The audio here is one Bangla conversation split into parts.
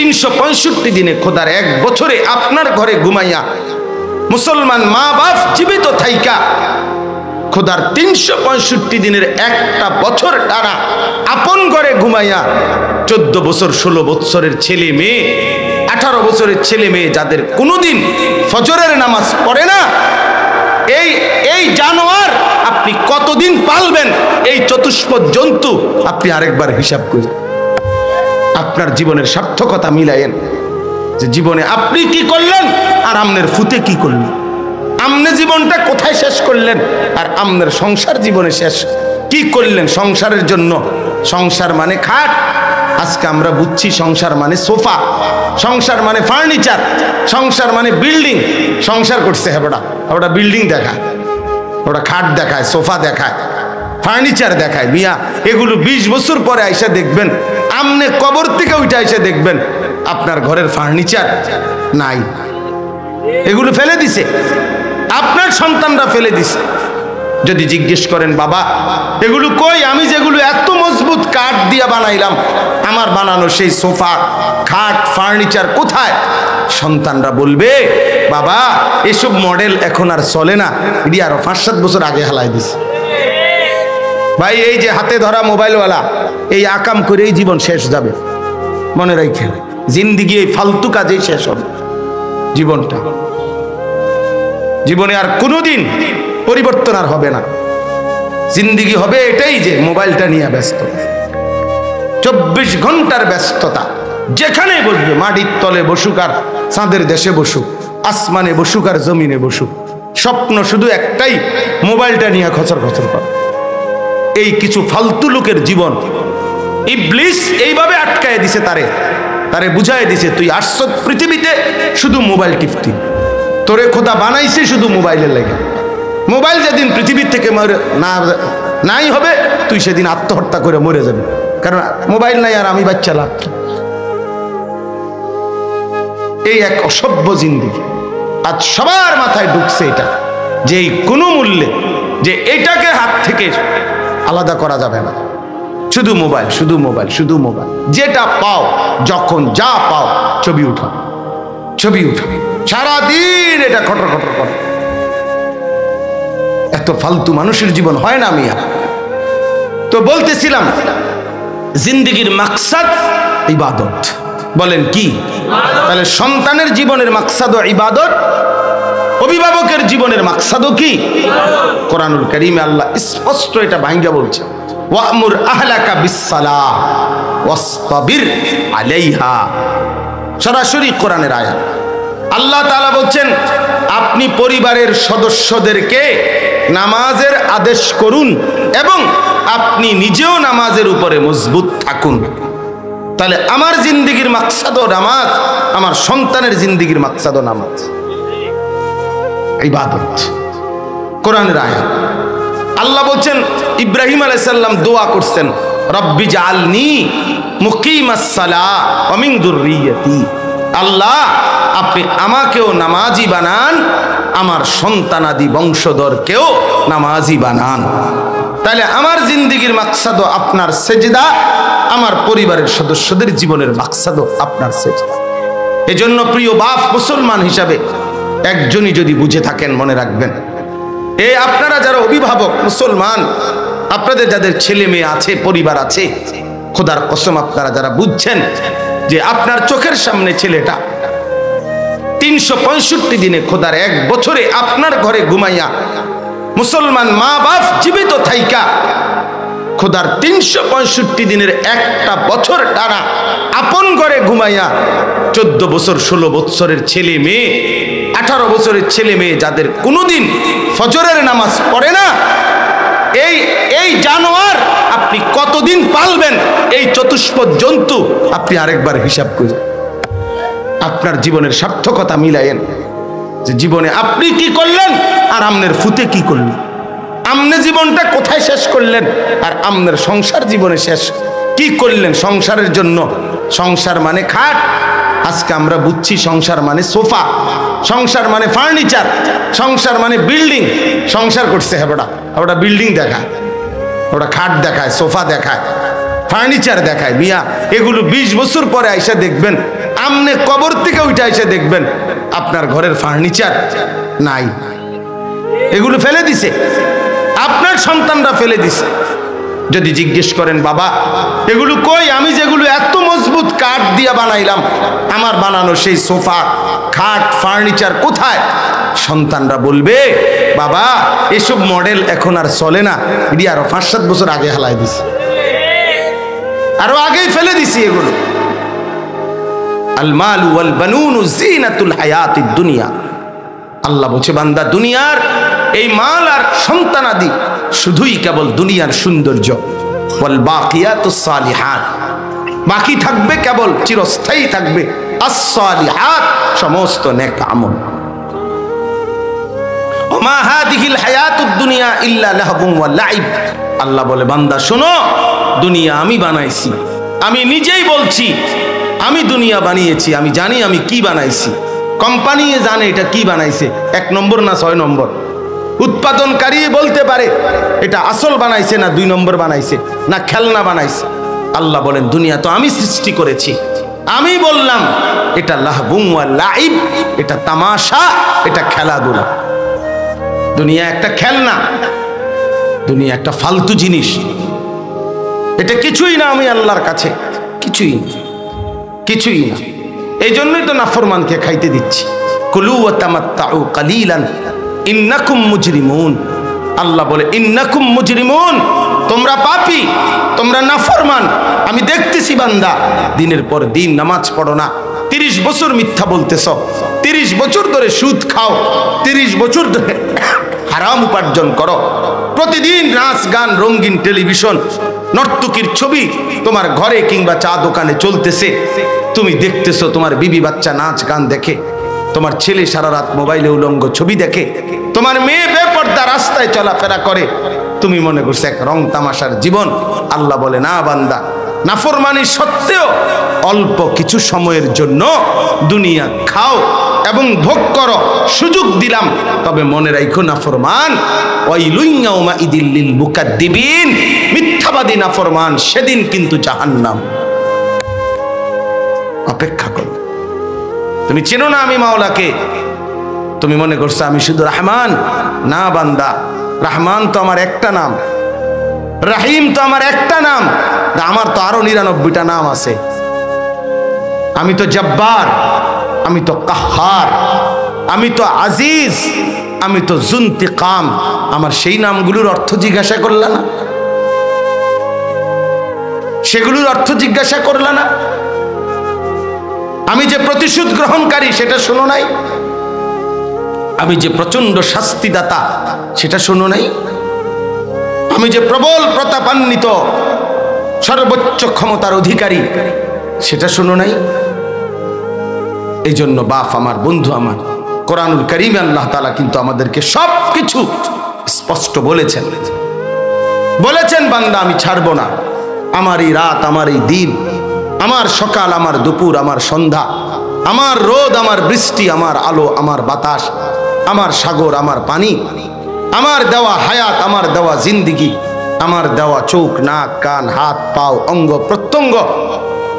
365 দিনে খোদার এক বছরে আপনার ঘরে ঘুমাইয়া মুসলমান মা বাপ জীবিত থাইকা খোদার 365 দিনের একটা বছর টানা আপন ঘরে ঘুমাইয়া 14 বছর 16 বছরের ছেলে মেয়ে 18 বছরের ছেলে মেয়ে যাদের কোনোদিন ফজরের নামাজ পড়ে না, এই জানোয়ার আপনি কতদিন পালবেন? এই চতুষ্পদ জন্তু আপনি আরেকবার হিসাব করেন, আপনার জীবনের সার্থকতা মিলায়েন যে জীবনে আপনি কি করলেন আর আমনের ফুতে কি করলেন, আমনে জীবনটা কোথায় শেষ করলেন আর আমনের সংসার জীবনে শেষ কি করলেন। সংসারের জন্য সংসার মানে খাট, আজকে আমরা বুঝছি সংসার মানে সোফা, সংসার মানে ফার্নিচার, সংসার মানে বিল্ডিং। সংসার করছে ওটা বিল্ডিং দেখায়, ওটা খাট দেখায়, সোফা দেখায়, ফার্নিচার দেখায়। মিয়া এগুলো 20 বছর পরে আইসা দেখবেন, আমনে কবর থেকে উঠে আইসা দেখবেন আপনার ঘরের ফার্নিচার নাই, এগুলো ফেলে দিছে, আপনার সন্তানরা ফেলে দিছে। যদি জিজ্ঞেস করেন বাবা এগুলো কই, আমি যেগুলো এত মজবুত কাঠ দিয়ে বানাইলাম, আমার বানানো সেই সোফা খাট ফার্নিচার কোথায়? সন্তানরা বলবে বাবা এসব মডেল এখন আর চলে না, এটি আরো 5-7 বছর আগে হালাই দিছে। ভাই এই যে হাতে ধরা মোবাইলওয়ালা এই আকাম করেই জীবন শেষ যাবে, মনে রাখেন জিন্দিগি এই ফালতু কাজেই শেষ হবে জীবনটা, জীবনে আর কোনোদিন পরিবর্তন আর হবে না। জিন্দিগি হবে এটাই যে মোবাইলটা নিয়ে ব্যস্ত, 24 ঘন্টার ব্যস্ততা। যেখানে বসবে, মাটির তলে বসুক আর চাঁদের দেশে বসুক, আসমানে বসুক আর জমিনে বসুক, স্বপ্ন শুধু একটাই, মোবাইলটা নিয়ে খচর খচর কর। এই কিছু ফালতু লোকের জীবন ইবলিস এইভাবে আটকায় দিছে, তারে বুঝায় দিছে তুই আসছ পৃথিবীতে শুধু মোবাইল টিপতি, তোরে খোদা বানাইছে শুধু মোবাইলের লাগে। মোবাইল যেদিন পৃথিবীর থেকে নাই হবে তুই সেদিন আত্মহত্যা করে মরে যাবে, কারণ মোবাইল নাই আর আমি বাচ্চা লাভ কি। এই এক অসভ্য জিন্দেগি আজ সবার মাথায় ঢুকছে এটা, যে কোনো মূল্যে যে এটাকে হাত থেকে আলাদা করা যাবে না, শুধু মোবাইল শুধু মোবাইল শুধু মোবাইল। যেটা পাও যখন যা পাও ছবি উঠাও, সারাদিন এটা খটর খটর কর। এত ফালতু মানুষের জীবন হয় না মিয়া। তো বলতেছিলাম জিন্দেগির মাকসাদ ইবাদত, বলেন কি? তাহলে সন্তানের জীবনের মাকসাদও ইবাদত, অভিভাবকের জীবনের মাকসাদও কি? কোরআনুল কারীমে আল্লাহ স্পষ্ট এটা ভাঙ্গা বলছে, ওয়ামুর আহলাকা বিসসালাহ ওয়াসতাবির আলাইহা। সরাসরি কোরআনের আয়াত। আল্লাহ তাআলা বলছেন আপনি পরিবারের সদস্যদেরকে নামাজের আদেশ করুন এবং আপনি নিজেও নামাজের উপরে মজবুত থাকুন। তাহলে আমার জিন্দেগির মাকসাদও নামাজ, আমার সন্তানের জিন্দেগির মাকসাদও নামাজ, ইবাদত। কোরআনের আয়াত। আল্লাহ বলছেন ইব্রাহিম আলাইহিস সালাম দোয়া করছেন, রব্বি জাআলনি মুকিমাস সালাহ ওয়া মিন যুররিয়্যতি। আল্লাহ আপনি আমাকেও নামাজি বানান, আমার সন্তানাদি বংশধরকেও নামাজি বানান। তাহলে আমার জিন্দেগির মাকসাদও আপনার সেজদা, আমার পরিবারের সদস্যদের জীবনের মাকসাদও আপনার সেজদা। এজন্য প্রিয় বাপ মুসলমান হিসাবে একজনই যদি বুঝে থাকেন মনে রাখবেন, এই আপনারা যারা অভিভাবক মুসলমান, আপনাদের যাদের ছেলে মেয়ে আছে, পরিবার আছে, খোদার কসম আপনারা যারা বুঝছেন যে আপনার চোখের সামনে ছেলেটা 365 দিনে খোদার এক বছরে আপনার ঘরে ঘুমাইয়া মুসলমান মা বাপ জীবিত থাইকা খোদার 365 দিনের একটা বছর টানা আপন ঘরে ঘুমাইয়া 14 বছর 16 বছরের ছেলে মেয়ে 18 বছরের ছেলে মেয়ে যাদের কোনোদিন ফজরের নামাজ পড়ে না, এই জানোয়ার আপনি কতদিন পালবেন? এই চতুষ্পদ জন্তু আপনি আরেকবার হিসাব করেন, আপনার জীবনের সার্থকতা মিলায়েন যে জীবনে আপনি কি করলেন আর আমনের ফুতে কি করলেন, আমনে জীবনটা কোথায় শেষ করলেন আর আমনের সংসার জীবনে শেষ কি করলেন। সংসারের জন্য সংসার মানে খাট, আজকে আমরা বুঝছি সংসার মানে সোফা, সংসার মানে ফার্নিচার, সংসার মানে বিল্ডিং। সংসার করছে ওটা বিল্ডিং দেখায়, ওটা খাট দেখায়, সোফা দেখায়, ফার্নিচার দেখায়। মিয়া এগুলো 20 বছর পরে আইসা দেখবেন আমনে কবর থেকে উঠে এসে দেখবেন আপনার ঘরের ফার্নিচার নাই, এগুলো ফেলে দিছে, আপনার সন্তানরা ফেলে দিছে। যদি জিজ্ঞেস করেন বাবা এগুলো কই, আমি যেগুলো এত মজবুত কাঠ দিয়া বানাইলাম, আমার বানানো সেই সোফা খাট ফার্নিচার কোথায়? সন্তানরা বলবে বাবা এসব মডেল এখন আর চলে না, এটি আরো 5-7 বছর আগে হালাই দিছে, আরো আগেই ফেলে দিছি এগুলো। আল মালু ওয়াল বানুন জিনাতুল হায়াতিদ দুনিয়া, আল্লাহ বলছে বান্দা দুনিয়ার এই মাল আর সন্তানাদি শুধুই কেবল দুনিয়ার সৌন্দর্য। ওয়াল বাকিয়াতুস সালিহাত, বাকি থাকবে কেবল চিরস্থায়ী থাকবে আস-সালিহাত, সমস্ত নেক আমল। ওমা হাদিহিল হায়াতুদ দুনিয়া ইল্লা লাহবুন ওয়া লাইব, আল্লাহ বলে বান্দা শোনো দুনিয়া আমি বানাইছি, আমি নিজেই বলছি আমি দুনিয়া বানিয়েছি, আমি জানি আমি কি বানাইছি। কোম্পানি জানে এটা কি বানাইছে, 1 নম্বর না 6 নম্বর। উৎপাদনকারী বলতে পারে এটা আসল বানাইছে না 2 নম্বর বানাইছে না খেলনা বানাইছে। আল্লাহ বলেন দুনিয়া তো আমি সৃষ্টি করেছি, আমি বললাম এটা লাহবুন ওয়া লাইব, এটা তামাশা, এটা খেলাধুলা। দুনিয়া একটা খেলনা, দুনিয়া একটা ফালতু জিনিস, এটা কিছুই না আমি আল্লাহর কাছে, কিছুই কিছুই না। এই জন্যই তো নাফরমানকে খাইতে দিচ্ছি। কুলু ওয়া তামাত্তাউ কালিলান ইন্নাকুম মুজরিমুন, আল্লাহ বলে ইন্নাকুম মুজরিমুন, তোমরা পাপী, তোমরা নাফরমান। আমি দেখতেছি বান্দা দিনের পর দিন নামাজ পড়ো না, 30 বছর মিথ্যা বলতেছ, 30 বছর ধরে সুদ খাও, 30 বছর ধরে হারাম উপার্জন করো, প্রতিদিন নাচ গান রঙিন টেলিভিশন নর্তকীর ছবি তোমার ঘরে কিংবা চা দোকানে চলতেছে, তুমি দেখতেছো তোমার বিবি বাচ্চা নাচ গান দেখে, তোমার ছেলে সারা রাত মোবাইলে উলঙ্গ ছবি দেখে, তোমার মেয়ে বেপর্দা রাস্তায় চলাফেরা করে, তুমি মনে করছো এক রং তামাশার জীবন। আল্লাহ বলে না বান্দা, নাফরমানি সত্ত্বেও অল্প কিছু সময়ের জন্য দুনিয়া খাও এবং ভোগ করো, সুযোগ দিলাম, তবে মনে রাখো নাফরমান ওয়াইলুন ইয়াউমাইদিল লিল মুকাদ্দিবিন, মিথ্যাবাদী নাফরমান সেদিন কিন্তু জাহান্নাম অপেক্ষা করবে। তুমি চেনো না আমি মাওলাকে, তুমি মনে করছো আমি শুধু রহমান, না বান্দা, রহমান তো আমার একটা নাম, রাহিম তো আমার একটা নাম, আমার তো আরো 99টা নাম আছে। আমি তো জব্বার, আমি তো কাহ্হার, আমি তো আজিজ, আমি তো জুনতিকাম। আমার সেই নামগুলোর অর্থ জিজ্ঞাসা করলা না? সেগুলোর অর্থ জিজ্ঞাসা করলা না? আমি যে প্রতিশোধ গ্রহণকারী সেটা শোনো নাই? আমি যে প্রচন্ড শাস্তিদাতা সেটা শোনো নাই? আমি যে প্রবল প্রতাপান্বিত সর্বোচ্চ ক্ষমতার অধিকারী সেটা শোনো নাই? এই জন্য বাপ আমার, বন্ধু আমার, কোরআনুল কারীমে আল্লাহ তাআলা কিন্তু আমাদেরকে সবকিছু স্পষ্ট বলেছেন, বলেছেন বান্দা আমি ছাড়বো না। আমার এই রাত, আমার এই দিন, আমার সকাল, আমার দুপুর, আমার সন্ধ্যা, আমার রোদ, আমার বৃষ্টি, আমার আলো, আমার বাতাস, আমার সাগর, আমার পানি, আমার দেওয়া হায়াত, আমার দেওয়া জিন্দিগি, আমার দেওয়া চোখ, নাক, কান, হাত, পাও, অঙ্গ প্রত্যঙ্গ,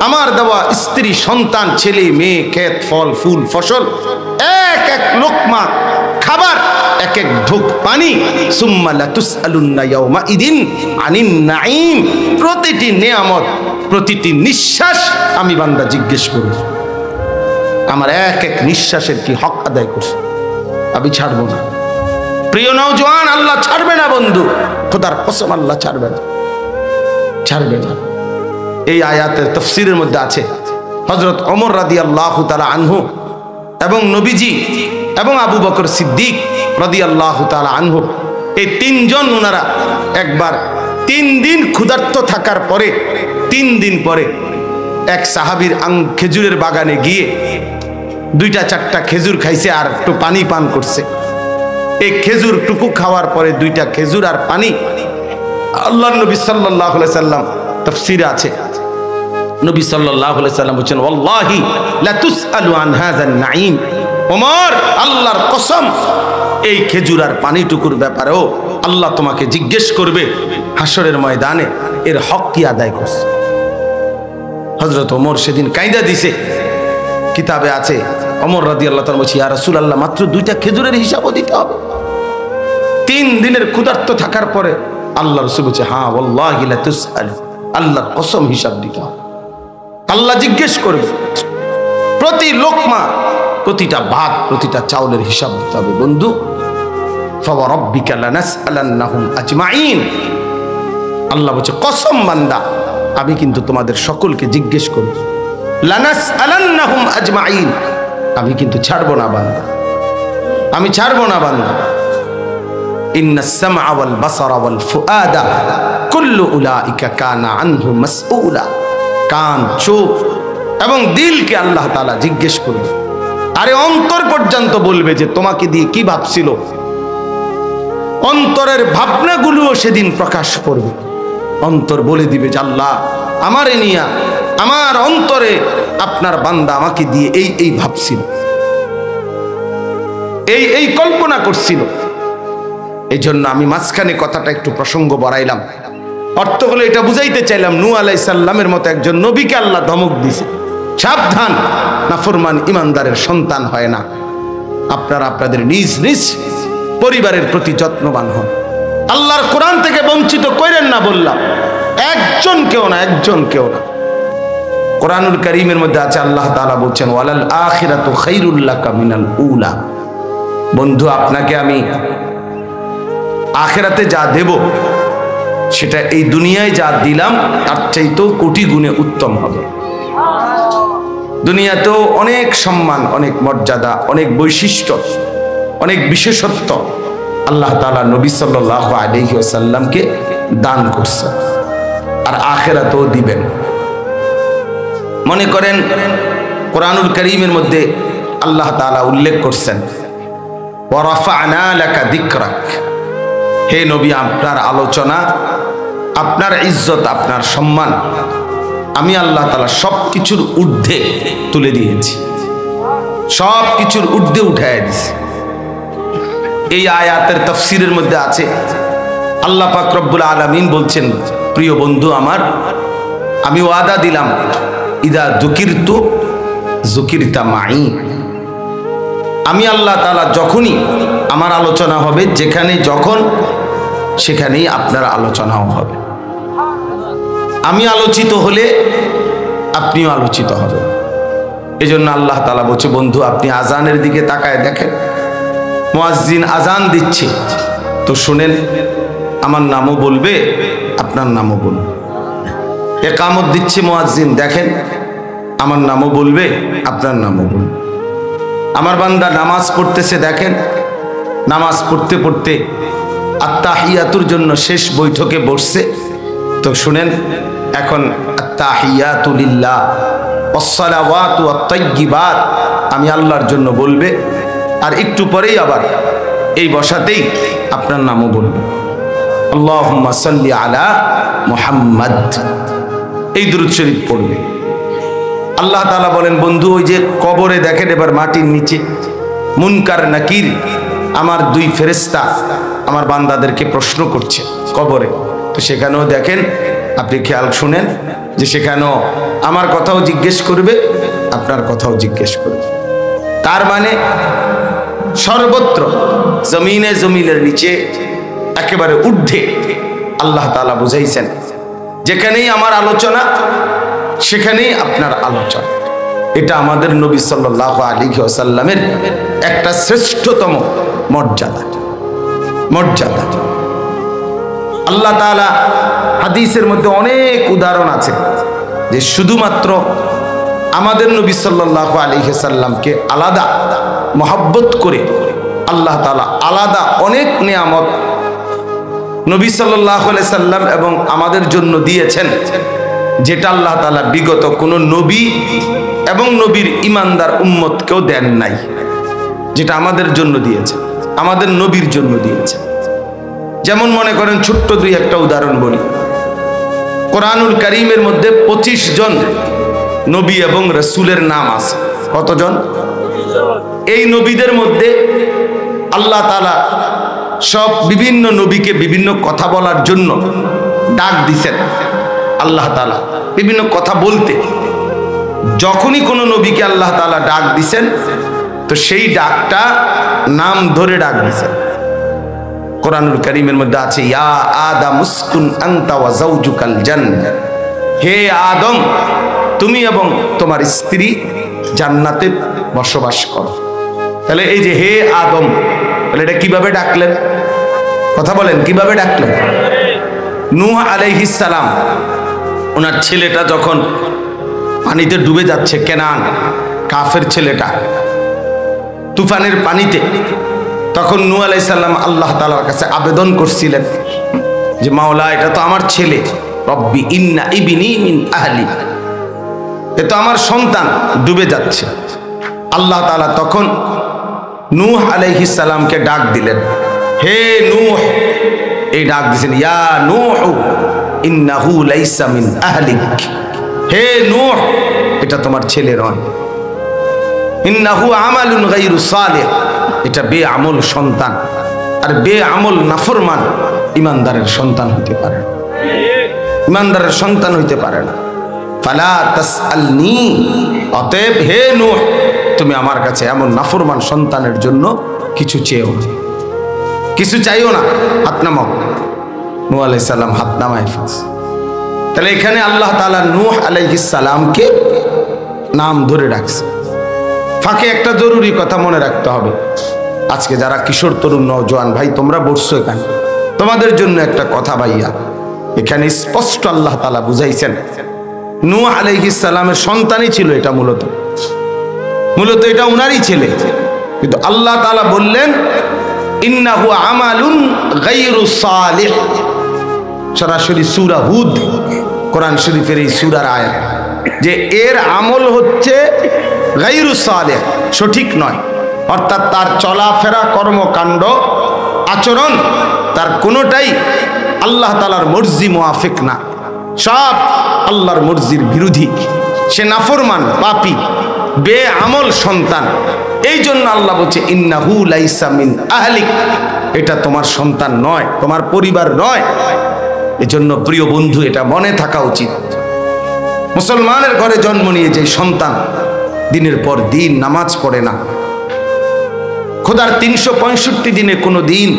আমার দেওয়া স্ত্রী, সন্তান, ছেলে মেয়ে, ক্ষেত, ফল, ফুল, ফসল, এক এক লোকমা খাবার, এক এক ঢোক পানি, সুম্মা লাতুসআলুন্না ইয়াউমাইদিন আনিন নাঈম, প্রতিটি নেয়ামত, প্রতিটি নিঃশ্বাস আমি বান্দা জিজ্ঞেস করব, আমার এক এক নিঃশ্বাসের কি হক আদায় করছে, আমি ছাড়বো না। প্রিয় নওজোয়ান, আল্লাহ ছাড়বে না বন্ধু, খোদার কসম আল্লাহ ছাড়বে না, ছাড়বে না। এই আয়াতের তাফসীরের মধ্যে আছে হযরত ওমর রাদিয়াল্লাহু তাআলা আনহু এবং নবীজি এবং আবু বকর সিদ্দিক রাদিয়াল্লাহু তাআলা আনহু, এই 3 জন ওনারা একবার 3 দিন ক্ষুধার্ত থাকার পরে 3 দিন পরে এক সাহাবীর খেজুরের বাগানে গিয়ে 2টা-4টা খেজুর খাইছে আর একটু পানি পান করছে। এই খেজুর টুকু খাওয়ার পরে 2টা খেজুর আর পানি, আল্লাহর নবী সাল্লাল্লাহু আলাইহি সাল্লাম তাফসীরে আছে, নবী সাল্লাল্লাহু আলাইহি সাল্লাম বলেন ওয়াল্লাহি লা তুসআলু আন হাযান নাঈম, ওমর আল্লাহর কসম এই খেজুর আর পানিটুকুর ব্যাপারেও আল্লাহ তোমাকে জিজ্ঞেস করবে হাসরের ময়দানে, এর হক কি আদায় করছে। হযরত ওমর সেদিন কাঁদা দিছে, কিতাবে আছে ওমর রাদিয়াল্লাহু তাআলা বলছে, ইয়া রাসূলুল্লাহ, মাত্র 2টা খেজুরের হিসাবও দিতে হবে? 3 দিনের ক্ষুধার্ত থাকার পরে আল্লাহ রাসূল বলছে, হ্যাঁ ওয়াল্লাহি লা তুসআল, আল্লাহর কসম হিসাব দিতে হবে। আল্লাহ জিজ্ঞেস করবে, প্রতি লোকমা, প্রতিটা ভাত, প্রতিটা চাউলের হিসাব দিতে হবে। বন্ধু, ফাওয়ারাব্বিকা লানাসআলান্নাহুম আজমাইন, আল্লাহ বলছে কসম বান্দা, আমি কিন্তু তোমাদের সকলকে জিজ্ঞেস করব। লানাসআলান্নাহুম আজমাইন, আমি কিন্তু ছাড়বো না বান্দা, আমি ছাড়বো না বান্দা। ইন্নাস সামআ ওয়াল বাসারা ওয়াল ফুআদা কুল্লু উলাইকা কানা আনহু মাসউলা, কান, চোখ এবং দিলকে আল্লাহ তাআলা জিজ্ঞেস করবে। আরে অন্তর পর্যন্ত বলবে যে তোমাকে দিয়ে কি ভাবছিল। অন্তরের ভাবনাগুলোও সেদিন প্রকাশ করবে। অন্তর বলে দিবে যে আল্লাহ, আমারে নিয়া, আমার অন্তরে আপনার বান্দা আমাকে দিয়ে এই ভাবছিল, এই কল্পনা করছিল। এই জন্য আমি মাঝখানে কথাটা একটু প্রসঙ্গ বাড়াইলাম। অর্থ হলো এটা বুঝাইতে চাইলাম, নূহ আলাইহিস সালামের মতো একজন নবীকে আল্লাহ ধমক দিয়েছে, সাবধান, নাফরমান ইমানদারের সন্তান হয় না। আপনারা আপনাদের নিজ নিজ পরিবারের প্রতি যত্নবান হন। আল্লাহর কোরআন থেকে বঞ্চিত করেন না বললাম, একজন কেউ না। কোরআনুল কারীমের মধ্যে আছে, আল্লাহ তাআলা বলছেন, ওয়ালাল আখিরাতু খায়রুল লাকা মিনাল উলা। বন্ধু, আপনাকে আমি আখিরাতে যা দেব সেটা এই দুনিয়ায় যা দিলাম তার চাইতেও কোটি গুণে উত্তম হবে। দুনিয়াতেও অনেক সম্মান, অনেক মর্যাদা, অনেক বৈশিষ্ট্য, অনেক বিশেষত্ব আল্লাহ তাআলা নবী সাল্লাল্লাহু আলাইহি ওয়াসাল্লামকে দান করছেন, আর আখিরাতেও দিবেন। মনে করেন কোরআনুল কারীমের মধ্যে আল্লাহ তাআলা উল্লেখ করছেন, ওয়া রাফা'না লাকা যিকরাক, হে নবী, আপনার আলোচনা, আপনার ইজ্জত, আপনার সম্মান আমি আল্লাহ তাআলা সব কিছুর ঊর্ধ্বে তুলে দিয়েছি, সব কিছুর ঊর্ধ্বে উঠায় দিয়েছি। এই আয়াতের তাফসীরের মধ্যে আছে, আল্লাহ পাক রব্বুল আলামিন বলছেন, প্রিয় বন্ধু আমার, আমি ওয়াদা দিলাম, ইদা যুকিরতু যুকিরতা মাই, আমি আল্লাহ তাআলা যখনই আমার আলোচনা হবে, যেখানে যখন, সেখানেই আপনার আলোচনাও হবে। আমি আলোচিত হলে আপনিও আলোচিত হবেন। এই জন্য আল্লাহ তাআলা বলছে, বন্ধু আপনি আজানের দিকে তাকায় দেখেন, মুয়াজ্জিন আজান দিচ্ছে তো শুনেন, আমার নামও বলবে, আপনার নামও বলবে। ইকামত দিচ্ছে মুয়াজ্জিন, দেখেন আমার নামও বলবে, আপনার নামও বলবে। আমার বান্দা নামাজ পড়তেছে, দেখেন নামাজ পড়তে পড়তে আত্তাহিয়াতুর জন্য শেষ বৈঠকে বসছে তো শুনেন, এখন আত্তাহিয়াতু লিল্লাহ ওয়াসসালাওয়াতু ওয়াত-তাইয়্যিবাত আমি আল্লাহর জন্য বলবে, আর একটু পরেই আবার এই বসাতেই আপনার নামও বলবে, আল্লাহুম্মা সাল্লি আলা মুহাম্মাদ, এই দুরূদ শরীফ পড়বে। আল্লাহ তাআলা বলেন, বন্ধু ওই যে কবরে দেখেন, এবার মাটির নিচে মুনকার নাকির আমার 2 ফেরেশতা আমার বান্দাদেরকে প্রশ্ন করছে কবরে, তো সেখানেও দেখেন, আপনি খেয়াল শুনেন যে সেখানেও আমার কথাও জিজ্ঞেস করবে, আপনার কথাও জিজ্ঞেস করবে। তার মানে সর্বত্র জমিনের নিচে একেবারে ঊর্ধ্বে আল্লাহ তাআলা বুঝাইছেন, যেখানেই আমার আলোচনা সেখানেই আপনার আলোচনা। এটা আমাদের নবী সাল্লাল্লাহু আলাইহি ওয়াসাল্লামের একটা শ্রেষ্ঠতম মর্যাদা। আল্লাহ তাআলা হাদিসের মধ্যে অনেক উদাহরণ আছে যে শুধুমাত্র আমাদের নবী সাল্লাল্লাহু আলাইহি ওয়াসাল্লামকে আলাদা মহব্বত করে আল্লাহ তাআলা আলাদা অনেক নিয়ামত নবী সাল্লাল্লাহু আলাইহি সাল্লাম এবং আমাদের জন্য দিয়েছেন, যেটা আল্লাহ তাআলা বিগত কোনো নবী এবং নবীর ইমানদার উম্মতকেও দেন নাই, যেটা আমাদের জন্য দিয়েছে, আমাদের নবীর জন্য দিয়েছে। যেমন মনে করেন ছোট্ট 2-1টা উদাহরণ বলি। কোরআনুল কারীমের মধ্যে 25 জন নবী এবং রাসূলের নাম আছে। কতজন? এই নবীদের মধ্যে আল্লাহ তাআলা সব বিভিন্ন নবীকে বিভিন্ন কথা বলার জন্য ডাক দিছেন। আল্লাহ তাআলা বিভিন্ন কথা বলতে, যখনই কোনো নবীকে আল্লাহ তাআলা ডাক দিছেন তো সেই ডাকটা নাম ধরে ডাক দিছেন। কোরআনুল কারীমের মধ্যে আছে ইয়া আদম উসকুন আনতা ওয়া যাওজুকাল জান্নাহ, হে আদম তুমি এবং তোমার স্ত্রী জান্নাতে বসবাস করো। তাহলে এই যে হে আদম, তাহলে এটা কিভাবে ডাকলেন? কথা বলেন, কিভাবে ডাকলেন? নূহ আলাইহিস সালাম ওনার ছেলেটা যখন পানিতে ডুবে যাচ্ছে, কেনান কাফের ছেলেটা তুফানের পানিতে, তখন নূহ আলাইহিস সালাম আল্লাহ তাআলার কাছে আবেদন করছিলেন যে মাওলা এটা তো আমার ছেলে, রব্বি ইন্না ইবনি মিন আহলি, এ তো আমার সন্তান ডুবে যাচ্ছে। আল্লাহ তাআলা তখন নূহ আলাইহিস সালামকে ডাক দিলেন, হে নূহ, এই ডাক দিয়েছেন ইয়া নূহ ইন্নাহু লাইসা মিন আহলিক, হে নূহ এটা তোমার ছেলে নয়, ইন্নাহু আমালুন গায়রু সালিহ, এটা বেআমল সন্তান, আর বেআমল নাফরমান ইমানদারের সন্তান হতে পারে না, ইমানদারের সন্তান হইতে পারে না। ফালা তাসআলনি, অতএব হে নূহ তুমি আমার কাছে এমন নাফরমান সন্তানের জন্য কিছু চেয়েও না, কিছু চাইও না, হাত নামাও। নূহ আলাইহিস সালাম হাত নামায় ফেলছে। তাহলে এখানে আল্লাহ তাআলা নূহ আলাইহিস সালামকে নাম ধরে ডাকছে। ফাঁকে একটা জরুরি কথা মনে রাখতে হবে, আজকে যারা কিশোর তরুণ নওজোয়ান ভাই তোমরা বসছো এখানে, তোমাদের জন্য একটা কথা ভাইয়া, এখানে স্পষ্ট আল্লাহ তাআলা বুঝাইছেন নূহ আলাইহিস সালামের সন্তানই ছিল এটা, মূলত এটা উনারই ছেলে, কিন্তু আল্লাহ তাআলা বললেন ইন্নাহু আমালুন গায়রু সালিহ। সরাসরি সূরা হুদ কোরআন শরীফের এই সূরার আয়াত, যে এর আমল হচ্ছে গায়রু সালিহ, সঠিক নয়, অর্থাৎ তার চলাফেরা, কর্মকাণ্ড, আচরণ তার কোনোটাই আল্লাহ তাআলার মর্জি মুআফিক না, সব আল্লাহর মর্জির বিরোধী, সে নাফরমান, পাপী, বেআমল সন্তান। এই জন্য আল্লাহ বলছে ইন্নাহু লাইসা মিন আহলিক, এটা তোমার সন্তান নয়, তোমার পরিবার নয়। এজন্য প্রিয় বন্ধু এটা মনে থাকা উচিত, মুসলমানের ঘরে জন্ম নিয়ে যে সন্তান দিনের পর দিন নামাজ পড়ে না, খোদার 365 দিনে কোনো দিন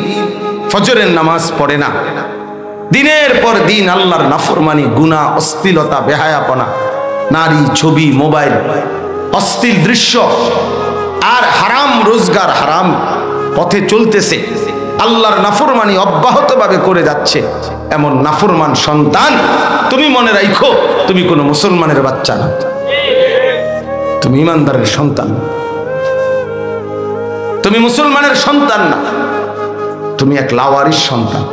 ফজরের নামাজ পড়ে না, দিনের পর দিন আল্লাহর নাফরমানি, গুনাহ, অশ্লীলতা, বেহায়াপনা, নারী, ছবি, মোবাইল, অশ্লীল দৃশ্য আর হারাম রোজগার, হারাম পথে চলতেছে, আল্লাহর নাফরমানি অব্যাহতভাবে করে যাচ্ছে, এমন নাফরমান সন্তান তুমি মনে রাখো তুমি কোনো মুসলমানের বাচ্চা না, তুমি ইমানদারের সন্তান, তুমি মুসলমানের সন্তান না, তুমি এক লাওয়ারিস সন্তান,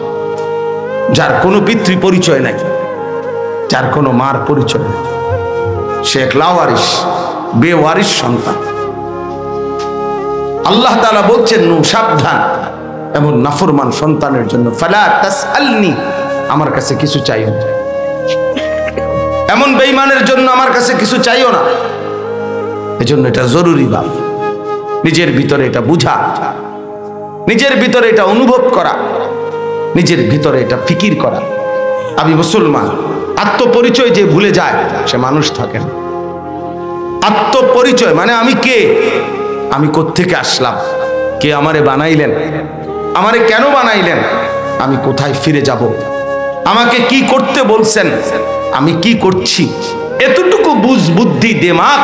যার কোনো পিতৃ পরিচয় নাই, যার কোনো মার পরিচয় নাই, সে এক লাওয়ারিস, বেওয়ারিস সন্তান। আল্লাহ তাআলা বলছেন নূহ সাবধান এমন নাফরমান সন্তানের জন্য, ফালা তাসআলনি, আমার কাছে কিছু চাইও না, এমন বেঈমানের জন্য আমার কাছে কিছু চাইও না। এজন্য এটা জরুরি বাপ, নিজের ভিতরে এটা বুঝা, নিজের ভিতরে এটা অনুভব করা, নিজের ভিতরে এটা ফিকির করা, আমি মুসলমান। আত্মপরিচয় যে ভুলে যায় সে মানুষ থাকে না। আত্মপরিচয় মানে আমি কে, আমি কোত্থেকে আসলাম, কে আমারে বানাইলেন, আমারে কেন বানাইলেন, আমি কোথায় ফিরে যাব, আমাকে কি করতে বলছেন, আমি কি করছি, এতটুকু বুঝ, বুদ্ধি, দিমাগ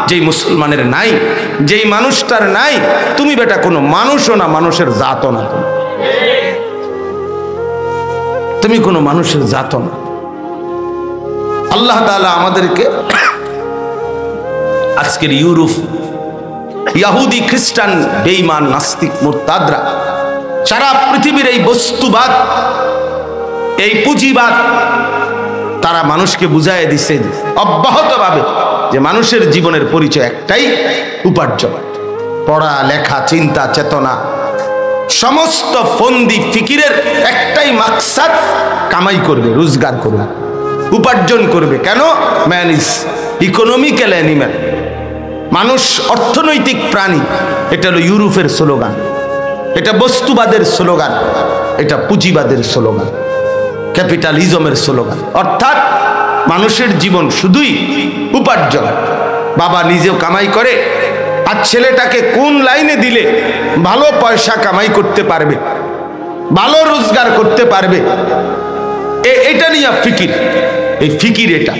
যেই মুসলমানের নাই, যেই মানুষটার নাই, তুমি বেটা কোনো মানুষও না, মানুষের জাতও না, তুমি কোনো মানুষের জাতও না। আল্লাহ তাআলা আমাদেরকে আজকের ইউরোপ, ইহুদি, খ্রিস্টান, বেঈমান, নাস্তিক, মুরতাদরা, সারা পৃথিবীর এই বস্তুবাদ, এই পুঁজিবাদ, তারা মানুষকে বুঝাই দিছে অব্যাহতভাবে যে মানুষের জীবনের পরিচয় একটাই, উপার্জন, পড়া লেখা, চিন্তা চেতনা, সমস্ত ফন্দি ফিকিরের একটাই মাকসাদ, কামাই করবে, রোজগার করবে, উপার্জন করবে। কেন? ম্যান ইজ ইকোনমিক্যাল অ্যানিম্যাল, মানুষ অর্থনৈতিক প্রাণী। এটা হলো ইউরোপের স্লোগান, এটা বস্তুবাদের স্লোগান, এটা পুঁজিবাদের স্লোগান, ক্যাপিটালিজমের স্লোগান। অর্থাৎ মানুষের জীবন শুধুই উপার্জন। বাবা নিজেও কামাই করে, আর ছেলেটাকে কোন লাইনে দিলে ভালো পয়সা কামাই করতে পারবে, ভালো রোজগার করতে পারবে, এটা নিয়ে ফিকির। এই ফিকির এটা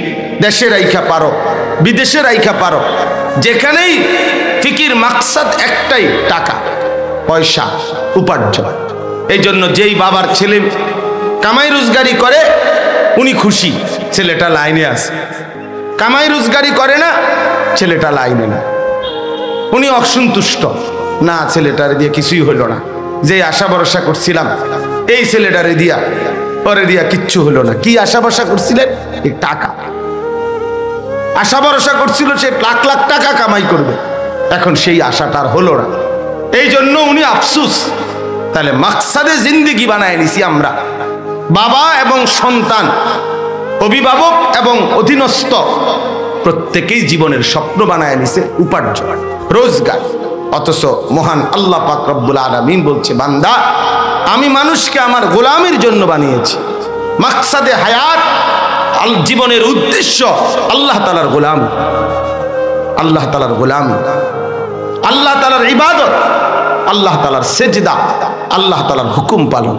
দেশে রাইখা পারো, বিদেশে রাইখা পারো, যেখানেই ফিকির মাকসাদ একটাই, টাকা পয়সা উপার্জন। এই জন্য যেই বাবার ছেলে কামাই রোজগারি করে উনি খুশি, ছেলেটা লাইনে আছে। কামাই রোজগারি করে না, ছেলেটা লাইনে না, উনি অসন্তুষ্ট, না ছেলেটারে দিয়ে কিছুই হলো না, যে আশা ভরসা করছিলাম এই ছেলেটারে দিয়া, ওরে দিয়া কিচ্ছু হলো না। কি আশা ভরসা করছিলেন? এই টাকা। আশা ভরসা করছিল সে লাখ লাখ টাকা কামাই করবে, এখন সেই আশাটার হলো না, এই জন্য উনি আফসুস। তাহলে মাকসাদে জিন্দেগি বানায় নিছি আমরা, বাবা এবং সন্তান, অভিভাবক এবং অধীনস্থ প্রত্যেকেই জীবনের স্বপ্ন বানায় নিছে উপার্জন, রোজগার। অথচ মহান আল্লাহ পাক রব্বুল আলামিন বলছে, বান্দা আমি মানুষকে আমার গোলামের জন্য বানিয়েছি। মাকসাদে হায়াত, জীবনের উদ্দেশ্য আল্লাহ তাআলার গোলাম, আল্লাহ তাআলার গোলামি, আল্লাহ তাআলার ইবাদত, আল্লাহ তাআলার সেজদা, আল্লাহ তাআলার হুকুম পালন।